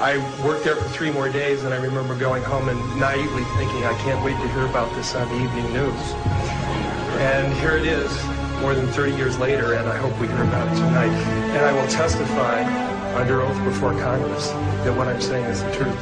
I worked there for 3 more days, and I remember going home and naively thinking, I can't wait to hear about this on the evening news. And here it is, more than 30 years later, and I hope we hear about it tonight. And I will testify under oath before Congress that what I'm saying is the truth.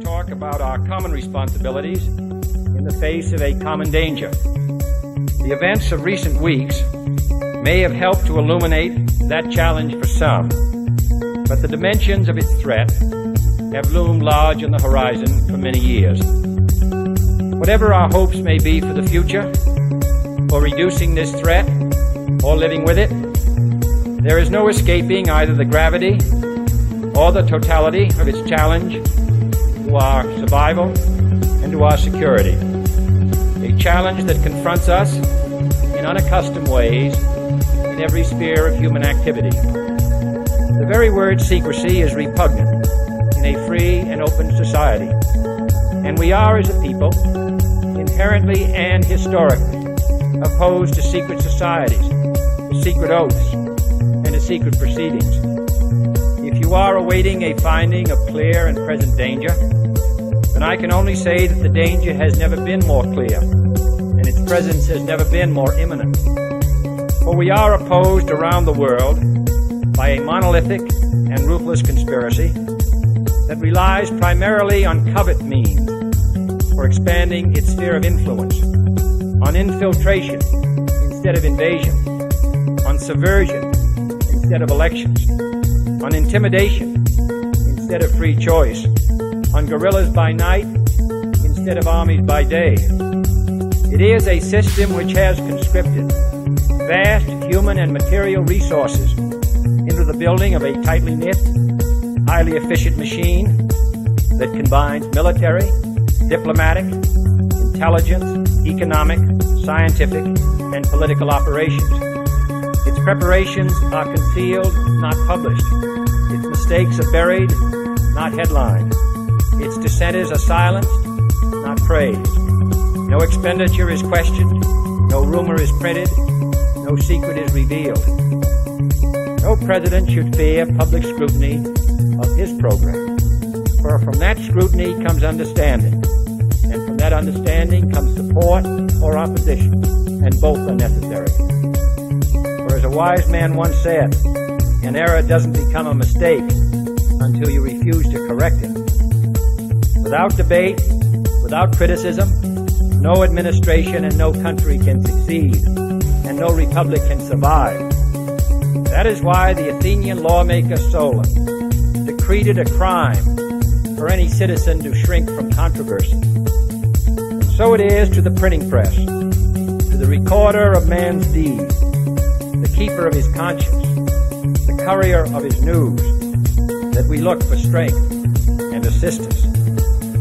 Talk about our common responsibilities in the face of a common danger. The events of recent weeks may have helped to illuminate that challenge for some, but the dimensions of its threat have loomed large on the horizon for many years. Whatever our hopes may be for the future, for reducing this threat or living with it, there is no escaping either the gravity or the totality of its challenge to our survival and to our security. A challenge that confronts us in unaccustomed ways in every sphere of human activity. The very word secrecy is repugnant in a free and open society, and we are, as a people, inherently and historically opposed to secret societies, to secret oaths, and to secret proceedings. If you are awaiting a finding of clear and present danger, then I can only say that the danger has never been more clear, and its presence has never been more imminent. For we are opposed around the world by a monolithic and ruthless conspiracy that relies primarily on covert means for expanding its sphere of influence, on infiltration instead of invasion, on subversion instead of elections, on intimidation instead of free choice, on guerrillas by night instead of armies by day. It is a system which has conscripted vast human and material resources into the building of a tightly knit, highly efficient machine that combines military, diplomatic, intelligence, economic, scientific, and political operations. Its preparations are concealed, not published. Its mistakes are buried, not headlined. Its dissenters are silenced, not praised. No expenditure is questioned, no rumor is printed, no secret is revealed. No president should fear public scrutiny of his program, for from that scrutiny comes understanding, and from that understanding comes support or opposition, and both are necessary. For as a wise man once said, an error doesn't become a mistake until you refuse to correct it. Without debate, without criticism, no administration and no country can succeed, and no republic can survive. That is why the Athenian lawmaker Solon decreed it a crime for any citizen to shrink from controversy. And so it is to the printing press, to the recorder of man's deeds, the keeper of his conscience, the courier of his news, that we look for strength and assistance,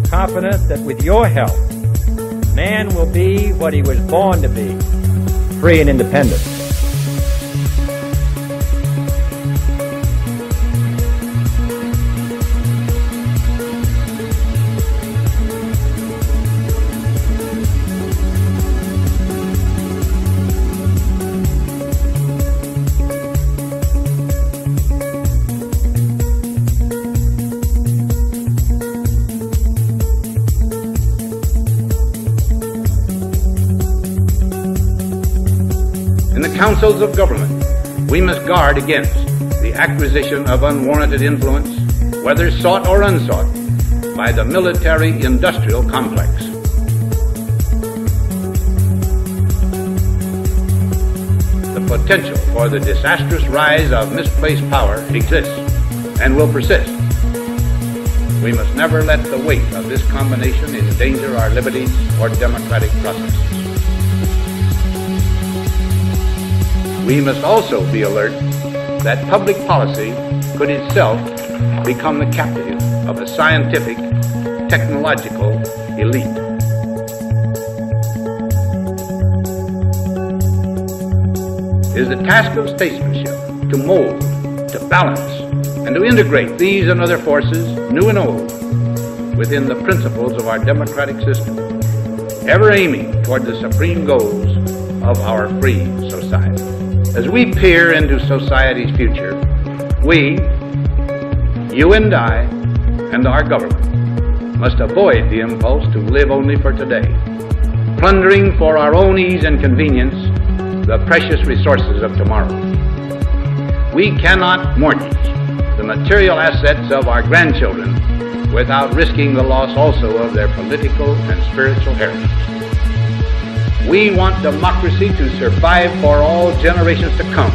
confident that with your help, man will be what he was born to be, free and independent. Councils of government, we must guard against the acquisition of unwarranted influence, whether sought or unsought, by the military-industrial complex. The potential for the disastrous rise of misplaced power exists and will persist. We must never let the weight of this combination endanger our liberties or democratic processes. We must also be alert that public policy could itself become the captive of a scientific, technological elite. It is the task of statesmanship to mold, to balance, and to integrate these and other forces, new and old, within the principles of our democratic system, ever aiming toward the supreme goals of our free society. As we peer into society's future, we, you and I, and our government, must avoid the impulse to live only for today, plundering for our own ease and convenience the precious resources of tomorrow. We cannot mortgage the material assets of our grandchildren without risking the loss also of their political and spiritual heritage. We want democracy to survive for all generations to come,